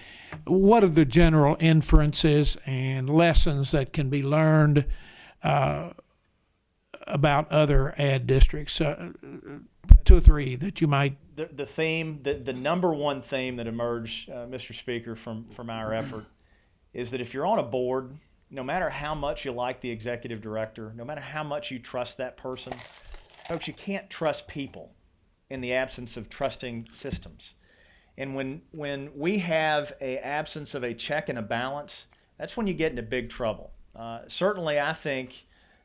S9: what are the general inferences and lessons that can be learned about other ad districts? 2 or 3 that you might.
S7: The theme, the number one theme that emerged, Mr. Speaker, from our effort is that if you're on a board, no matter how much you like the executive director, no matter how much you trust that person, folks, you can't trust people in the absence of trusting systems. And when we have an absence of a check and a balance, that's when you get into big trouble. Certainly, I think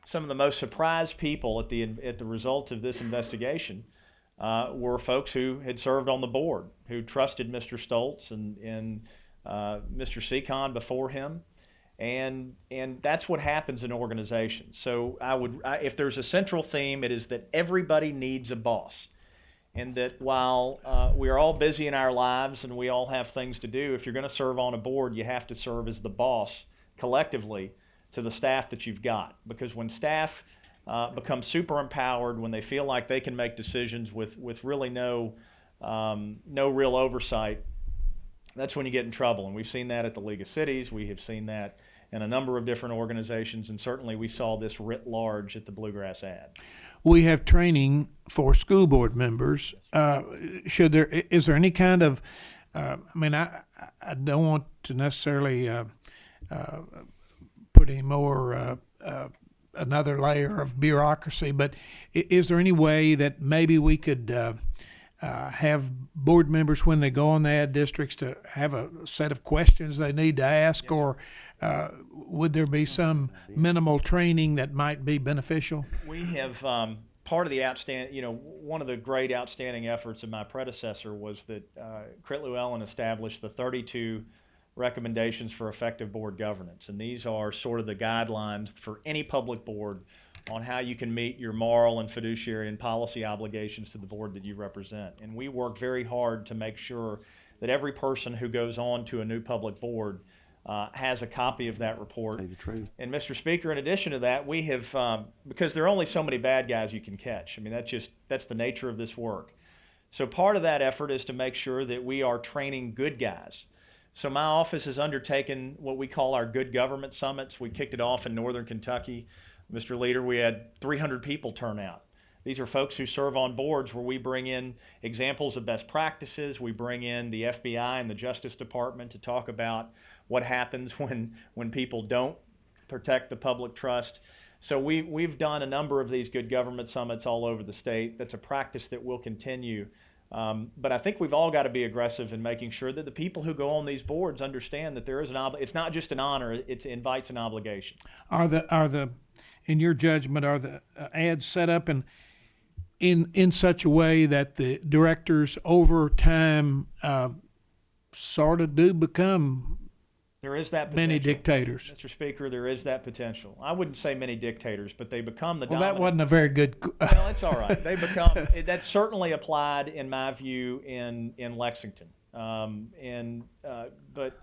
S7: some of the most surprised people at the results of this investigation were folks who had served on the board, who trusted Mr. Stoltz and Mr. Seacon before him. And that's what happens in organizations. So if there's a central theme, it is that everybody needs a boss. And that while we are all busy in our lives and we all have things to do, if you're going to serve on a board, you have to serve as the boss collectively to the staff that you've got. Because when staff become super empowered, when they feel like they can make decisions with really no real oversight, that's when you get in trouble. And we've seen that at the League of Cities. We have seen that in a number of different organizations, and certainly we saw this writ large at the Bluegrass Ad.
S9: We have training for school board members. Is there any kind of, I don't want to necessarily put any more, another layer of bureaucracy, but is there any way that maybe we could have board members, when they go on the ad districts, to have a set of questions they need to ask? Yes. Or would there be some minimal training that might be beneficial?
S7: We have part of the one of the great outstanding efforts of my predecessor was that Crit Llewellyn established the 32 recommendations for effective board governance. And these are sort of the guidelines for any public board on how you can meet your moral and fiduciary and policy obligations to the board that you represent. And we work very hard to make sure that every person who goes on to a new public board has a copy of that report. And Mr. Speaker, in addition to that, we have, because there are only so many bad guys you can catch. I mean, that's the nature of this work. So part of that effort is to make sure that we are training good guys. So my office has undertaken what we call our Good Government Summits. We kicked it off in Northern Kentucky. Mr. Leader, we had 300 people turn out. These are folks who serve on boards where we bring in examples of best practices. We bring in the FBI and the Justice Department to talk about what happens when people don't protect the public trust. So we've done a number of these Good Government Summits all over the state. That's a practice that will continue. But I think we've all got to be aggressive in making sure that the people who go on these boards understand that there is it's not just an honor, it invites an obligation.
S9: In your judgment, are the ads set up in such a way that the directors over time sort of do become
S7: there is that potential.
S9: Many dictators?
S7: Mr. Speaker, there is that potential. I wouldn't say many dictators, but they become the
S9: Well,
S7: dominant.
S9: that wasn't a very good...
S7: Well, it's all right. They become... That's certainly applied, in my view, in Lexington. But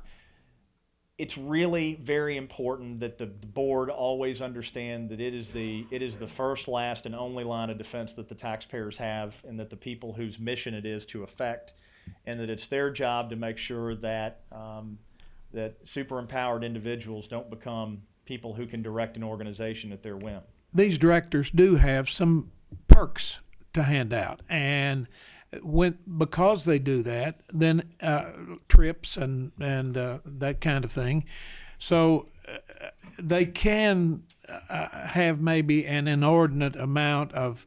S7: it's really very important that the board always understand that it is the first, last, and only line of defense that the taxpayers have, and that the people whose mission it is to affect, and that it's their job to make sure that that super empowered individuals don't become people who can direct an organization at their whim.
S9: These directors do have some perks to hand out, and because they do that, then trips and that kind of thing. So they can have maybe an inordinate amount of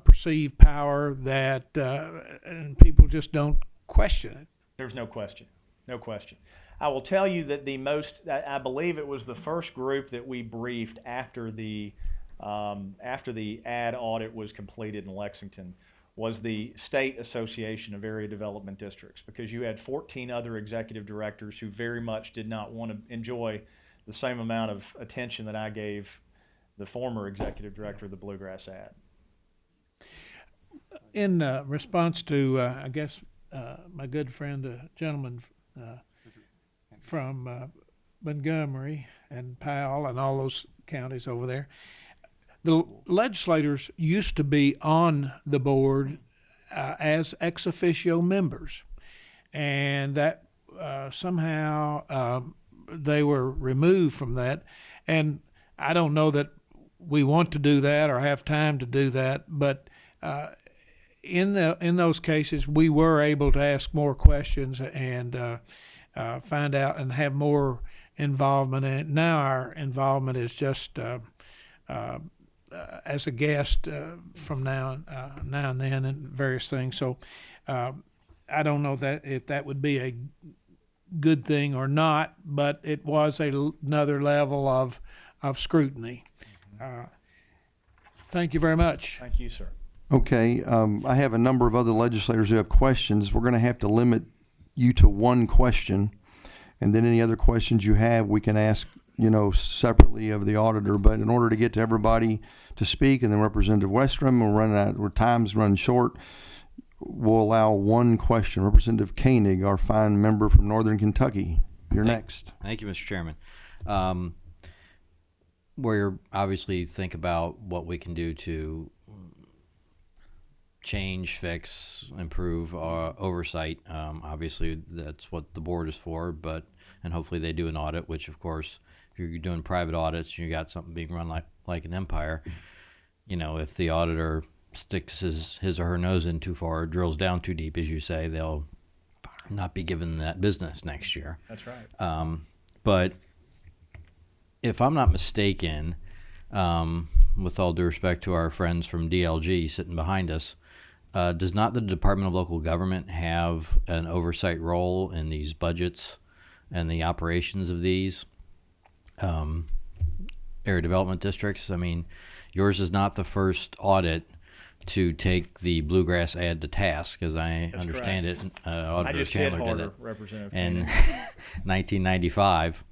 S9: perceived power that and people just don't question it.
S7: There's no question. No question. I will tell you that I believe it was the first group that we briefed after the ad audit was completed in Lexington was the State Association of Area Development Districts, because you had 14 other executive directors who very much did not want to enjoy the same amount of attention that I gave the former executive director of the Bluegrass ad.
S9: In response to, I guess, my good friend, the gentleman from Montgomery and Powell and all those counties over there, the legislators used to be on the board as ex officio members, and that somehow they were removed from that. And I don't know that we want to do that or have time to do that, but in those cases we were able to ask more questions and find out and have more involvement. And now our involvement is just as a guest from now and then and various things. So I don't know that if that would be a good thing or not, but it was another level of scrutiny. Thank you very much.
S7: Thank you, sir.
S1: Okay, I have a number of other legislators who have questions. We're going to have to limit you to one question, and then any other questions you have, we can ask, separately of the auditor. But in order to get to everybody to speak, and then Representative Westrom, we're running out, where time's run short, we'll allow one question. Representative Koenig, our fine member from Northern Kentucky, you're next.
S10: Thank you, Mr. Chairman. We're obviously think about what we can do to change, fix, improve oversight. Obviously, that's what the board is for, and hopefully they do an audit, which, of course, if you're doing private audits, you got something being run like an empire. If the auditor sticks his or her nose in too far, drills down too deep, as you say, they'll not be given that business next year.
S7: That's right.
S10: But if I'm not mistaken, with all due respect to our friends from DLG sitting behind us, does not the Department of Local Government have an oversight role in these budgets and the operations of these area development districts? I mean, yours is not the first audit to take the Bluegrass ad to task, as I understand it. Auditor Chandler did it in 1995.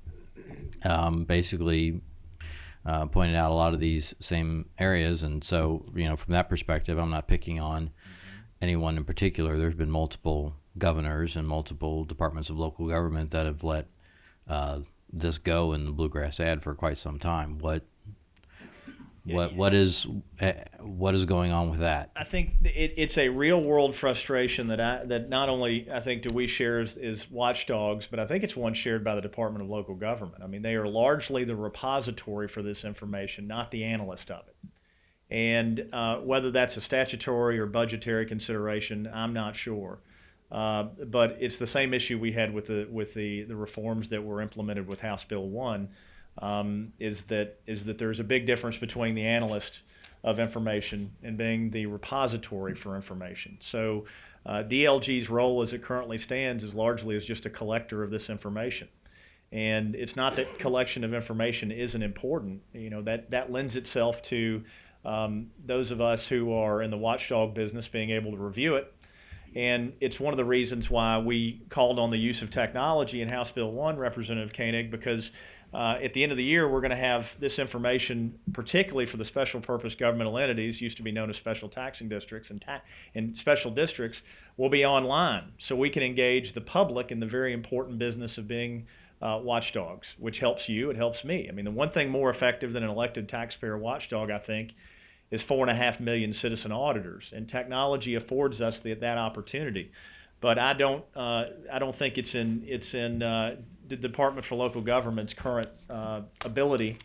S10: Basically pointed out a lot of these same areas, and so from that perspective, I'm not picking on anyone in particular. There's been multiple governors and multiple departments of local government that have let this go in the Bluegrass ad for quite some time. What is going on with that?
S7: I think it's a real world frustration that not only I think do we share as watchdogs, but I think it's one shared by the Department of Local Government. I mean, they are largely the repository for this information, not the analyst of it. And whether that's a statutory or budgetary consideration, I'm not sure. But it's the same issue we had with the reforms that were implemented with House Bill 1. Is that there's a big difference between the analyst of information and being the repository for information. So DLG's role as it currently stands is largely as just a collector of this information. And it's not that collection of information isn't important. That lends itself to those of us who are in the watchdog business being able to review it. And it's one of the reasons why we called on the use of technology in House Bill 1, Representative Koenig, because at the end of the year, we're going to have this information, particularly for the special purpose governmental entities, used to be known as special taxing districts, and special districts will be online. So we can engage the public in the very important business of being watchdogs, which helps you, it helps me. I mean, the one thing more effective than an elected taxpayer watchdog, I think, is 4.5 million citizen auditors, and technology affords us that opportunity. But I don't think it's in the Department for Local Government's current ability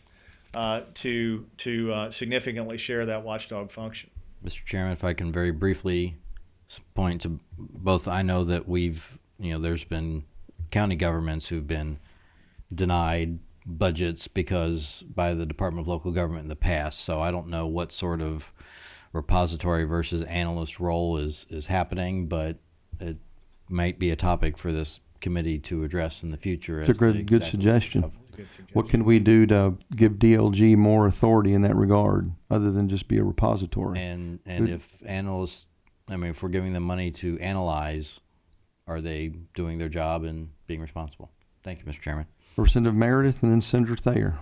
S7: to significantly share that watchdog function.
S10: Mr. Chairman, if I can very briefly point to both, I know that there's been county governments who've been denied budgets by the Department of Local Government in the past, so I don't know what sort of repository versus analyst role is happening, but it might be a topic for this committee to address in the future.
S1: It's a
S10: as to
S1: good
S10: exactly
S1: suggestion.
S10: how-
S7: Good suggestion.
S1: What can we do to give DLG more authority in that regard, other than just be a repository?
S10: And
S1: Good.
S10: if analysts, I mean, if we're giving them money to analyze, are they doing their job and being responsible? Thank you, Mr. Chairman.
S1: Representative Meredith and then Senator Thayer.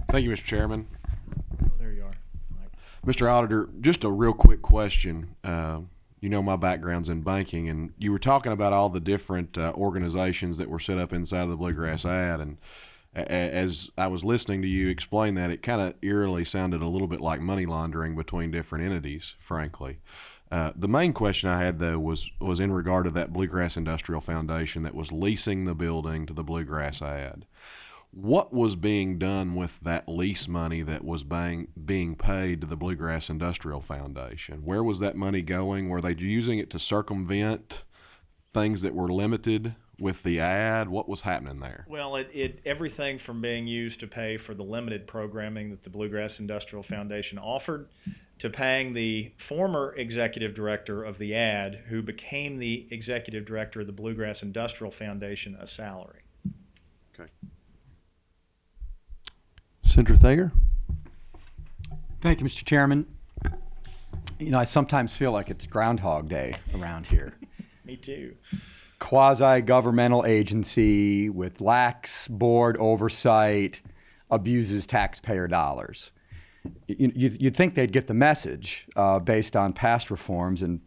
S11: Thank you, Mr. Chairman.
S7: Oh, there you are. Mike.
S11: Mr. Auditor, just a real quick question. You know my background's in banking, and you were talking about all the different organizations that were set up inside of the Bluegrass Ad, and as I was listening to you explain that, it kind of eerily sounded a little bit like money laundering between different entities, frankly. The main question I had, though, was in regard to that Bluegrass Industrial Foundation that was leasing the building to the Bluegrass Ad. What was being done with that lease money that was being paid to the Bluegrass Industrial Foundation? Where was that money going? Were they using it to circumvent things that were limited with the ad? What was happening there?
S7: Well, everything from being used to pay for the limited programming that the Bluegrass Industrial Foundation offered, to paying the former executive director of the ad, who became the executive director of the Bluegrass Industrial Foundation, a salary.
S11: Okay.
S1: Senator Thayer.
S12: Thank you, Mr. Chairman. You know, I sometimes feel like it's Groundhog Day around here.
S7: Me too.
S12: Quasi-governmental agency with lax board oversight abuses taxpayer dollars. You'd think they'd get the message based on past reforms, and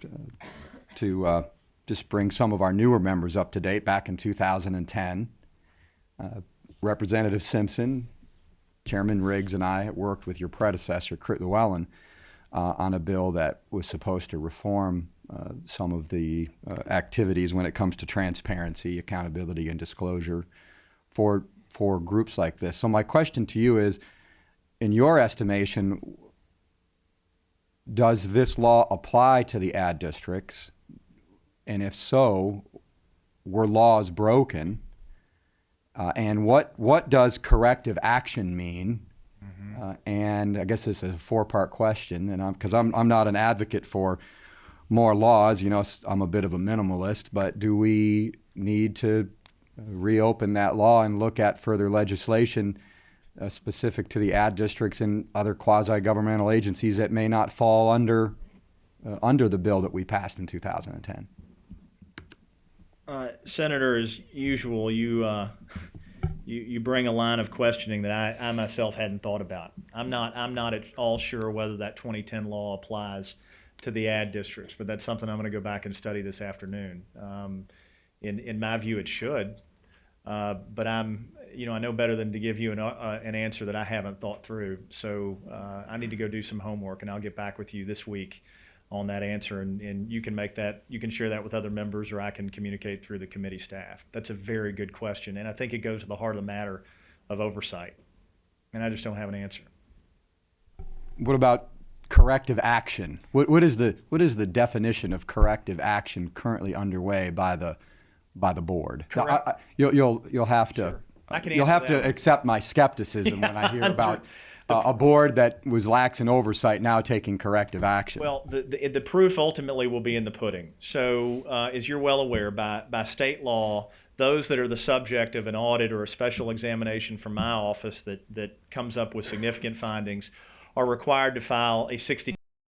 S12: to just bring some of our newer members up to date, back in 2010, Representative Simpson, Chairman Riggs, and I worked with your predecessor, Crit Llewellyn, on a bill that was supposed to reform some of the activities when it comes to transparency, accountability, and disclosure for groups like this. So my question to you is, in your estimation, does this law apply to the ad districts? And if so, were laws broken? And what does corrective action mean? And I guess this is a four-part question, and because I'm not an advocate for more laws, you know, I'm a bit of a minimalist, but do we need to reopen that law and look at further legislation specific to the ad districts and other quasi-governmental agencies that may not fall under the bill that we passed in 2010?
S7: Senator, as usual, you bring a line of questioning that I myself hadn't thought about. I'm not at all sure whether that 2010 law applies to the ad districts, but that's something I'm going to go back and study this afternoon. In my view, it should, but I know better than to give you an answer that I haven't thought through. So I need to go do some homework, and I'll get back with you this week on that answer, and you can share that with other members, or I can communicate through the committee staff. That's a very good question, and I think it goes to the heart of the matter of oversight, and I just don't have an answer.
S12: What about corrective action? What is the definition of corrective action currently underway by the board? You'll have to
S7: Sure. I can
S12: you'll
S7: answer
S12: have
S7: that.
S12: to accept my skepticism when I hear about a board that was lax in oversight now taking corrective action.
S7: Well, the proof ultimately will be in the pudding. So, as you're well aware, by state law, those that are the subject of an audit or a special examination from my office that comes up with significant findings are required to file a 60